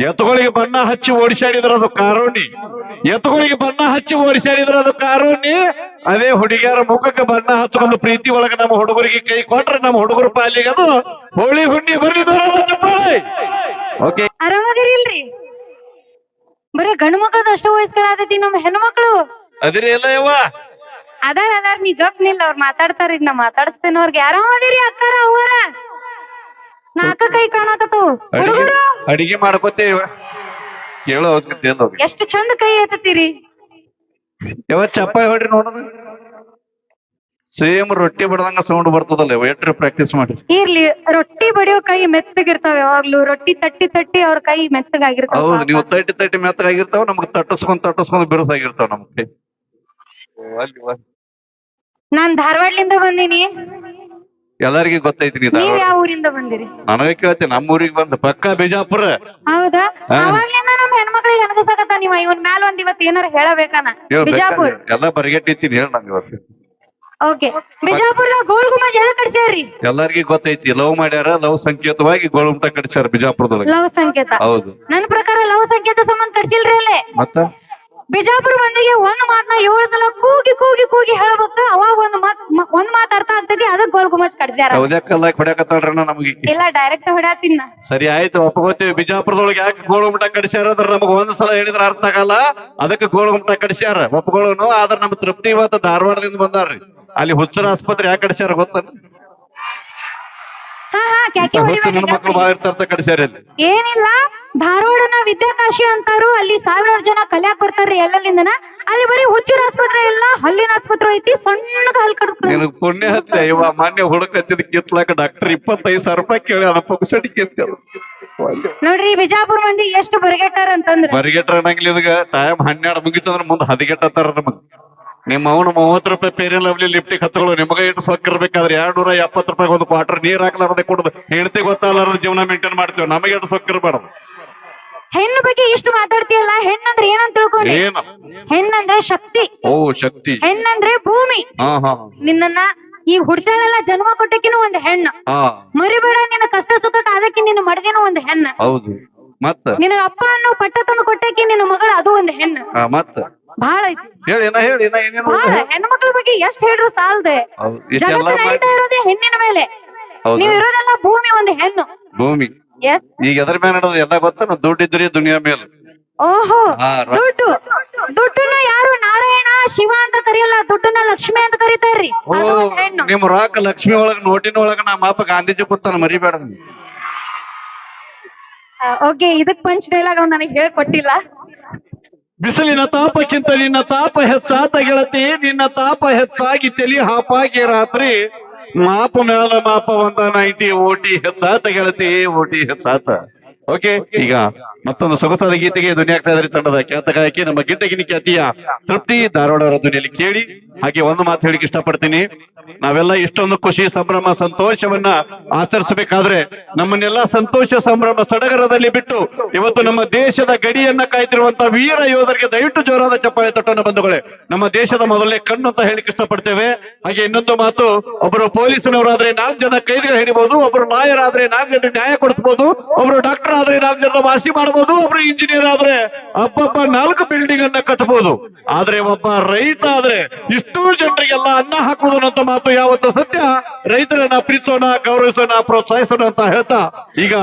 ಎತ್ತುಗಳಿಗೆ ಬಣ್ಣ ಹಚ್ಚಿ ಓಡಿಸಾಡಿದ್ರ ಅದು ಕಾರುಣಿ. ಎತ್ತುಗಳಿಗೆ ಬಣ್ಣ ಹಚ್ಚಿ ಓಡಿಸಾಡಿದ್ರ ಅದು ಕಾರುಣಿ. ಅದೇ ಹುಡುಗಿಯರ ಮುಖಕ್ಕೆ ಬಣ್ಣ ಹಚ್ಕೊಂಡು ಪ್ರೀತಿ ಒಳಗ ನಮ್ಮ ಹುಡುಗರಿಗೆ ಕೈ ಕೊಟ್ರೆ ನಮ್ಮ ಹುಡುಗರ ಪಾಲಿಗೆ ಅದು ಹೋಳಿ ಹುಣ್ಣಿ ಬರ್ಲಿ. ಓಕೆ, ಆರಾಮದಿರಿಲ್ರಿ? ಬರೀ ಗಂಡು ಮಕ್ಳದ ಅಷ್ಟು ವಯಸ್ಸುಗಳಾದತಿ, ನಮ್ಮ ಹೆಣ್ಮಕ್ಳು ಅದಿರಿ ಎಲ್ಲ ಯವ್ವ ಅದಾರ ನೀ ಗಪ್ ನಿಲ್ಲ, ಅವ್ರ ಮಾತಾಡ್ತಾರ, ಈಗ ನಾ ಮಾತಾಡ್ತೇನೆ ಅವ್ರಿಗೆ. ಆರಾಮದಿರಿ ಅಕ್ಕಾರ ಅವ್ವರ? ನಾಲ್ಕ ಕೈ ಕಾಣಕತ್ತವು ಹುಡುಗರು. ಅಡಿಗೆ ಮಾಡ್ಕೋತೇವ, ಕೇಳೋ ಎಷ್ಟು ಚಂದ ಕೈ ಎತ್ತತೀರಿ. ಯಾವ ಚಪ್ಪಾಯಿ ಹೊಡ್ರಿ ನೋಡೋದು, ಸೇಮ್ ರೊಟ್ಟಿ ಬಡ್ದಂಗ ಸೌಂಡ್ ಬರ್ತದಲ್ಲ. ಎಟ್ರಿ ಪ್ರಾಕ್ಟೀಸ್ ಮಾಡಿ. ಇರ್ಲಿ, ರೊಟ್ಟಿ ಬಡಿಯೋ ಕೈ ಮೆತ್ತಗಿರ್ತಾವ ಯಾವಾಗ್ಲೂ. ರೊಟ್ಟಿ ತಟ್ಟಿ ತಟ್ಟಿ ಅವ್ರ ಕೈ ಮೆತ್ತಗಾಗಿರ್ತಾವ. ಹೌದು, ನೀವು ತಟ್ಟಿ ಮೆತ್ತಗಾಗಿರ್ತಾವ, ನಮ್ಗೆ ತಟ್ಟಿಸ್ಕೊಂಡ್ ಬಿರುಸಾಗಿರ್ತಾವ ನಮ್ ಕೈ. ನಾನ್ ಧಾರವಾಡ್ಲಿಂದ ಬಂದೀನಿ. ಎಲ್ಲರಿಗೂ ಗೊತ್ತೈತಿ. ನೀವ್ ಯಾವ ಊರಿಂದ ಬಂದಿರಿ? ನನಗ ಕೇಳ್ತೀನಿ, ನಮ್ಮ ಊರಿಗೆ ಬಂದ ಪಕ್ಕ ಬಿಜಾಪುರ. ಹೌದಾ? ಅವಾಗ್ಲಿಂದ ನಮ್ ಹೆಣ್ಮಕ್ಳಿಗೆ ಅನ್ಕಸಕತ್ತ ನೀವ ಇವನ್ ಮ್ಯಾಲ ಒಂದ್ ಇವತ್ ಏನಾರ ಹೇಳಬೇಕನ. ಬಿಜಾಪುರ್ ಎಲ್ಲಾ ಬರಿಗಟ್ಟಿತ್ತೀನಿ, ಹೇಳ ನಂಗೆ ಇವತ್ತು. ಓಕೆ, ಬಿಜಾಪುರದ ಗೋಲ್ ಗುಂಬಜ್ ಎದಕ್ ಕಟ್ಸ್ಯಾರ್ರಿ? ಎಲ್ಲರಿಗೂ ಗೊತ್ತೈತಿ. ಲವ್ ಮಾಡ್ಯಾರ, ಲವ್ ಸಂಕೇತವಾಗಿ ಗೋಳಗುಂಟ ಕಟ್ಸ್ಯಾರ ಬಿಜಾಪುರದೊಳಗೆ. ಲವ್ ಸಂಕೇತ? ಹೌದು. ನನ್ನ ಪ್ರಕಾರ ಲವ್ ಸಂಕೇತ ಸಂಬಂಧ ಕಟ್ಸಿಲ್ರಿ ಅಲ್ಲೇ. ಮತ್ತ ಬಿಜಾಪುರ ಮಂದಿಗೆ ಒಂದ್ ಮಾತನ್ನ 7 ಸಲ ಕೂಗಿ ಕೂಗಿ ಕೂಗಿ ಹೇಳ್ಬೇಕು, ಅವಾಗ ಒಂದ್ ಮಾತ್ ಅರ್ಥ ಆಗ್ತೈತಿ. ಅದಕ್ ಗೋಲ್ ಗುಂಬಜ್ ಕಟ್ಸ್ಯಾರ. ಕಲ್ಲ ಹೊಡ್ಯಾಕತ್ತಾಳ್ರಣ್ಣ ನಮ್ಗೆ. ಇಲ್ಲ, ಡೈರೆಕ್ಟ್ ಹೊಡ್ಯಾತಿನ. ಸರಿ ಆಯ್ತು, ಒಪ್ಪಗೋತೀವಿ. ಬಿಜಾಪುರದೊಳಗೆ ಯಾಕೆ ಗೋಳಗುಂಟ ಕಟ್ಸ್ಯಾರ ಅಂದ್ರೆ ನಮಗ್ ಒಂದ್ ಸಲ ಹೇಳಿದ್ರ ಅರ್ಥ ಆಗಲ್ಲ, ಅದಕ್ಕೆ ಗೋಳಗುಂಟ ಕಟ್ಸ್ಯಾರ. ಒಪ್ಪಗೋನು. ಆದ್ರ ನಮ್ ತೃಪ್ತಿ ಇವತ್ತು ಧಾರವಾಡದಿಂದ ಬಂದಾರ್ರಿ. ಅಲ್ಲಿ ಹುಚ್ಚರ ಆಸ್ಪತ್ರೆ ಯಾಕೆ ಕಟ್ಸ್ಯಾರ ಗೊತ್ತ? ಮಕ್ಕಳು ಬಾಳ ಇರ್ತಾರ ಕಟ್ಸ್ಯಾರ. ಏನಿಲ್ಲ, ಧಾರವಾಡನ ವಿದ್ಯಾಕಾಶಿ ಅಂತಾರು. ಅಲ್ಲಿ 1000 ಜನ ಕಲ್ಯಾಕ್ ಬರ್ತಾರ್ರಿ ಎಲ್ಲೆಲ್ಲಿಂದನ. ಅಲ್ಲಿ ಬರೀ ಹುಚ್ಚರ ಆಸ್ಪತ್ರೆ ಇಲ್ಲ, ಹಲ್ಲಿನ ಆಸ್ಪತ್ರೆ ಐತಿ. ಸಣ್ಣಗ ಹಲ್ ಕಡ್ತ. ಪುಣ್ಯ ಹತ್ತೆ ಇವ ಮಾನ್ಯ ಹುಡುಕ ಹತ್ತಿದ ಕಿತ್ಲಾಕ ಡಾಕ್ಟರ್ 25,000 ರೂಪಾಯಿ ಕೇಳಿ ಪುಕ್ಸಟಿ ಕಿತ್ತ. ನೋಡ್ರಿ, ಬಿಜಾಪುರ ಮಂದಿ ಎಷ್ಟು ಬರಿಗೆಟ್ಟಾರ ಅಂತಂದ್ರ. ಬರಿಗೆಟ್ಟಾರ ಅನ್ನಂಗಿಲ್ಲ. ಇದಗ ಟೈಮ್ 12 ಮುಗಿತಂದ್ರ ಮುಂದ್ ಹದಗೆಟ್ಟತ್ತಾರ ನಮಗ್. ನಿಮ್ಮ ಅವನು 30 ರೂಪಾಯಿ ಪೇರಿನ ಲವ್ಲಿ ಲಿಫ್ಟಿಗೆ ಹತ್ತಗಳು. ನಿಮಗ ಎಷ್ಟು ಸೊಕ್ಕಿರ್ಬೇಕಾದ್ರೆ 270 ರೂಪಾಯಿ ಒಂದು ಕ್ವಾರ್ಟರ್ ನೀರ್ ಹಾಕ್ಲಾರದೆ ಕೊಡುದು. ಹೆಂಡತಿ ಗೊತ್ತಾಗಲಾರದ ಜೀವನ ಮೇಂಟೈನ್ ಮಾಡ್ತೇವೆ. ನಮಗೆ ಎಷ್ಟು ಸೊಕ್ಕಿರ್ಬಾರ್ದು. ಹೆಣ್ಣು ಬಗ್ಗೆ ಇಷ್ಟು ಮಾತಾಡ್ತೀಯಲ್ಲ, ಹೆಣ್ಣಂದ್ರೆ ಏನಂತ ತಿಳ್ಕೊಂಡು? ಏನು? ಹೆಣ್ಣಂದ್ರೆ ಶಕ್ತಿ. ಓ, ಶಕ್ತಿ. ಹೆಣ್ಣಂದ್ರೆ ಭೂಮಿ. ನಿನ್ನನ್ನ ಈ ಹುಡ್ಸಾಳೆಲ್ಲ ಜನ್ಮ ಕೊಟ್ಟಕಿನ ಒಂದ್ ಹೆಣ್ಣು. ಮರಿಬೇಡ, ನಿನ್ನ ಕಷ್ಟ ಸುಖಕ್ಕೆ ಅದಕ್ಕೆ ನಿನ್ನ ಮಡದಿನ ಒಂದ್ ಹೆಣ್ಣು. ಹೌದು. ಮತ್ತ ನಿನ್ನ ಅಪ್ಪ ಅನ್ನೋ ಪಟ್ಟ ತಂದು ಕೊಟ್ಟಕ್ಕೆ ನಿನ್ನ ಮಗಳು, ಅದು ಒಂದ್ ಹೆಣ್ಣು. ಮತ್ತ ಬಹಳ ಐತಿ. ಹೆಣ್ಮಕ್ಳ ಬಗ್ಗೆ ಎಷ್ಟ್ ಹೇಳ್ರು ಸಾಲ್ದೆ. ಜಗತ್ತು ನಡೀತಾ ಇರೋದೇ ಹೆಣ್ಣಿನ ಮೇಲೆ. ನೀವ್ ಇರೋದೆಲ್ಲ ಭೂಮಿ, ಒಂದು ಹೆಣ್ಣು. ಭೂಮಿ ಈಗ ಎದ್ರ ಮೇಲೆ ನಡೆದ ಎಲ್ಲ ಗೊತ್ತ? ದುಡ್ಡಿದ್ರಿ ದುನಿಯಾ ಮೇಲೆ. ಓಹೋ, ದುಡ್ಡನ್ನ ಯಾರು ನಾರಾಯಣ ಶಿವ ಅಂತ ಕರೆಯಲ್ಲ, ದುಡ್ಡನ್ನ ಲಕ್ಷ್ಮಿ ಅಂತ ಕರೀತಾರ್ರಿ. ನಿಮ್ ರಾಕ ಲಕ್ಷ್ಮಿ ಒಳಗ ನೋಟಿನ ಒಳಗ ನಮ್ಮ ಅಪ್ಪ ಗಾಂಧೀಜಿ ಕೂತಾನ, ಮರಿಬೇಡ. ಓಕೆ, ಇದಕ್ ಪಂಚ್ ಡೈಲಾಗ್ ಅವ್ನು ನನಗೆ ಹೇಳ್ಕೊಟ್ಟಿಲ್ಲ. ಬಿಸಿಲಿನ ತಾಪಕ್ಕಿಂತ ನಿನ್ನ ತಾಪ ಹೆಚ್ಚಾತ ಗೆಳತಿ, ನಿನ್ನ ತಾಪ ಹೆಚ್ಚಾಗಿ ತಲಿ ಹಾಪಾಗಿ ರಾತ್ರಿ ಮಾಪ ಮೇಲ ಮಾಪ 190 ಓಟಿ ಹೆಚ್ಚಾತ ಗೆಳತಿ, ಓಟಿ ಹೆಚ್ಚಾತ. ಓಕೆ, ಈಗ ಮತ್ತೊಂದು ಸೊಗಸಾದ ಗೀತೆಗೆ ಧ್ವನಿಯಾಗ್ತಾ ಇದ್ರಿ ತಂಡದ ಖ್ಯಾತ ಗಾಯಕಿ ನಮ್ಮ ಗಿಡ್ಡಗಿನಿ ಖ್ಯಾತಿಯ ತೃಪ್ತಿ ಧಾರವಾಡ ಅವರ ಧ್ವನಿಯಲ್ಲಿ ಕೇಳಿ. ಹಾಗೆ ಒಂದು ಮಾತು ಹೇಳಿಕ್ಕೆ ಇಷ್ಟಪಡ್ತೀನಿ. ನಾವೆಲ್ಲ ಇಷ್ಟೊಂದು ಖುಷಿ, ಸಂಭ್ರಮ, ಸಂತೋಷವನ್ನ ಆಚರಿಸಬೇಕಾದ್ರೆ ನಮ್ಮನ್ನೆಲ್ಲ ಸಂತೋಷ, ಸಂಭ್ರಮ, ಸಡಗರದಲ್ಲಿ ಬಿಟ್ಟು ಇವತ್ತು ನಮ್ಮ ದೇಶದ ಗಡಿಯನ್ನ ಕಾಯ್ತಿರುವಂತಹ ವೀರ ಯೋಧರಿಗೆ ದಯವಿಟ್ಟು ಜೋರಾದ ಚಪ್ಪಾಳೆ ತಟ್ಟೋಣ ಬಂಧುಗಳೇ. ನಮ್ಮ ದೇಶದ ಮೊದಲನೇ ಕಣ್ಣು ಅಂತ ಹೇಳಿಕ್ಕೆ ಇಷ್ಟಪಡ್ತೇವೆ. ಹಾಗೆ ಇನ್ನೊಂದು ಮಾತು, ಒಬ್ಬರು ಪೊಲೀಸನವರಾದ್ರೆ 4 ಜನ ಕೈದಿಗಳು ಹಿಡಿಬಹುದು, ಒಬ್ರು ಲಾಯರ್ ಆದ್ರೆ 4 ಜನ ನ್ಯಾಯ ಕೊಡಿಸಬಹುದು, ಒಬ್ರು ಡಾಕ್ಟರ್ ಆದ್ರೆ 4 ಜನ ವಾಸಿ ಮಾಡಬಹುದು, ಒಬ್ರು ಇಂಜಿನಿಯರ್ ಆದ್ರೆ ಅಬ್ಬಬ್ಬ 4 ಬಿಲ್ಡಿಂಗ್ ಅನ್ನ ಕಟ್ಟಬಹುದು. ಆದ್ರೆ ಒಬ್ಬ ರೈತ ಆದ್ರೆ ಇಷ್ಟೂ ಜನರಿಗೆಲ್ಲ ಅನ್ನ ಹಾಕುವುದು ಅಂತ ಮಾತು ಯಾವತ್ತು ಸತ್ಯ. ರೈತರನ್ನ ಪ್ರೀತಿಸೋಣ, ಗೌರವಿಸೋಣ, ಪ್ರೋತ್ಸಾಹಿಸೋಣ ಅಂತ ಹೇಳ್ತಾ ಈಗ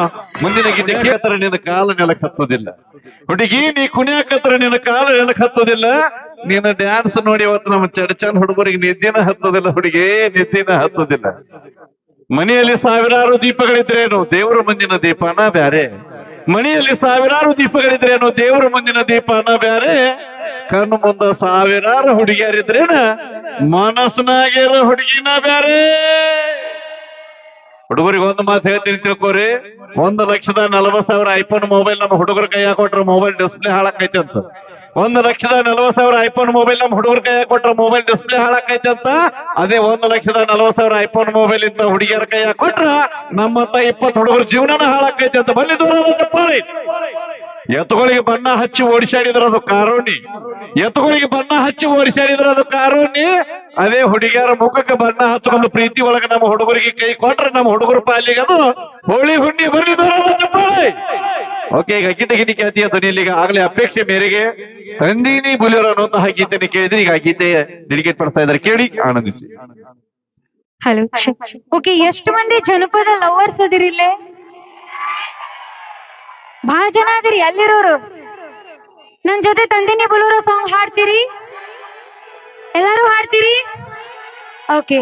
ಮುಂದಿನ ಗೀತೆ. ನಿನ್ನ ಕಾಲ ನೆಲಕ್ಕೆ ಹತ್ತೋದಿಲ್ಲ ಹುಡುಗಿ, ನೀ ಕುಣಿಯಾಕತ್ರ ನಿನ್ನ ಕಾಲ ನೆಲಕ್ಕೆ ಹತ್ತೋದಿಲ್ಲ. ನೀನು ಡ್ಯಾನ್ಸ್ ನೋಡಿ ಅವತ್ತು ನಮ್ಮ ಚಂದ ಹುಡುಗರಿಗೆ ನಿದ್ದಿನ ಹತ್ತೋದಿಲ್ಲ ಹುಡುಗಿ, ನಿದ್ದಿನ ಹತ್ತೋದಿಲ್ಲ. ಮನೆಯಲ್ಲಿ 1000 ದೀಪಗಳಿದ್ರೇನು ದೇವರ ಮುಂದಿನ ದೀಪನ ಬ್ಯಾರೆ. ಮನೆಯಲ್ಲಿ 1000 ದೀಪಗಳಿದ್ರೇನು ದೇವರ ಮುಂದಿನ ದೀಪನ ಬ್ಯಾರೆ. ಕಣ್ಣು ಮುಂದ 1000 ಹುಡುಗಿಯರಿದ್ರೇನ ಮನಸ್ಸಿನಾಗಿರೋ ಹುಡುಗಿನ ಬ್ಯಾರೆ. ಹುಡುಗರಿಗೆ ಒಂದು ಮಾತು ಹೇಳ್ತೀನಿ ತಿಳ್ಕೋರಿ. 1,40,000 ಐಫೋನ್ ಮೊಬೈಲ್ ನಮ್ಮ ಹುಡುಗರ ಕೈ ಹಾಕೊಟ್ರೆ ಮೊಬೈಲ್ ಡಿಸ್ಪ್ಲೇ ಹಾಳಾಕೈತೆ ಅಂತ. 1,40,000 ಐಫೋನ್ ಮೊಬೈಲ್ ನಮ್ಮ ಹುಡುಗರ ಕೈ ಹಾಕೊಟ್ರೆ ಮೊಬೈಲ್ ಡಿಸ್ಪ್ಲೇ ಹಾಳಾಕೈತೆ ಅಂತ. ಅದೇ 1,40,000 ಐಫೋನ್ ಮೊಬೈಲ್ ಇಂತ ಹುಡುಗಿಯರ ಕೈ ಹಾಕೊಟ್ರ ನಮ್ಮಂತ 20 ಹುಡುಗರ ಜೀವನನ ಹಾಳಾಕೈತೆ ಅಂತ. ಬನ್ನಿ ದೂರ ಚಪ್ಪಾಳಿ. ಎತ್ತುಗಳಿಗೆ ಬಣ್ಣ ಹಚ್ಚಿ ಓಡಿಸಾಡಿದ್ರ ಅದು ಕಾರುಣಿ. ಎತ್ತುಗಳಿಗೆ ಬಣ್ಣ ಹಚ್ಚಿ ಓಡಿಸಾಡಿದ್ರ ಅದು ಕಾರುಣಿ. ಅದೇ ಹುಡುಗಿಯರ ಮುಖಕ್ಕೆ ಬಣ್ಣ ಹಚ್ಕೊಂಡು ಪ್ರೀತಿ ಒಳಗ ನಮ್ಮ ಹುಡುಗರಿಗೆ ಕೈ ಕೊಟ್ರೆ ನಮ್ಮ ಹುಡುಗರ ಪಾಲಿಗೆ ಅದು ಹೋಳಿ ಹುಣ್ಣಿ ಬರ್ಲಿ ದೂರ ಚಪ್ಪಾಳಿ. ಓಕೆ, ಈಗ ಗೀತೆ ಖ್ಯಾತಿಯ ಧ್ವನಿಯಲ್ಲಿ ಈಗ ಆಗಲೇ ಅಪೇಕ್ಷೆ ಮೇರೆಗೆ ತಂದೀನಿ ಬುಲಿಯರು ಅನ್ನುವಂತಹ ಗೀತೆಯನ್ನು ಕೇಳಿದ್ರೆ ಈಗ ಆ ಗೀತೆ ಡೆಡಿಕೇಟ್ ಪಡಿಸ್ತಾ ಇದ್ದಾರೆ, ಕೇಳಿ ಆನಂದಿಸಿ. ಹಲೋ. ಓಕೆ, ಎಷ್ಟು ಮಂದಿ ಜನಪದ ಲವರ್ಸ್ ಅದಿರಿ ಇಲ್ಲೇ? ಬಹಳ ಜನ ಅದಿರಿ. ಎಲ್ಲಿರೋರು ನನ್ ಜೊತೆ ತಂದಿನಿ ಬುಲೂರೋ ಸಾಂಗ್ ಹಾಡ್ತೀರಿ? ಎಲ್ಲರೂ ಹಾಡ್ತೀರಿ? ಓಕೆ.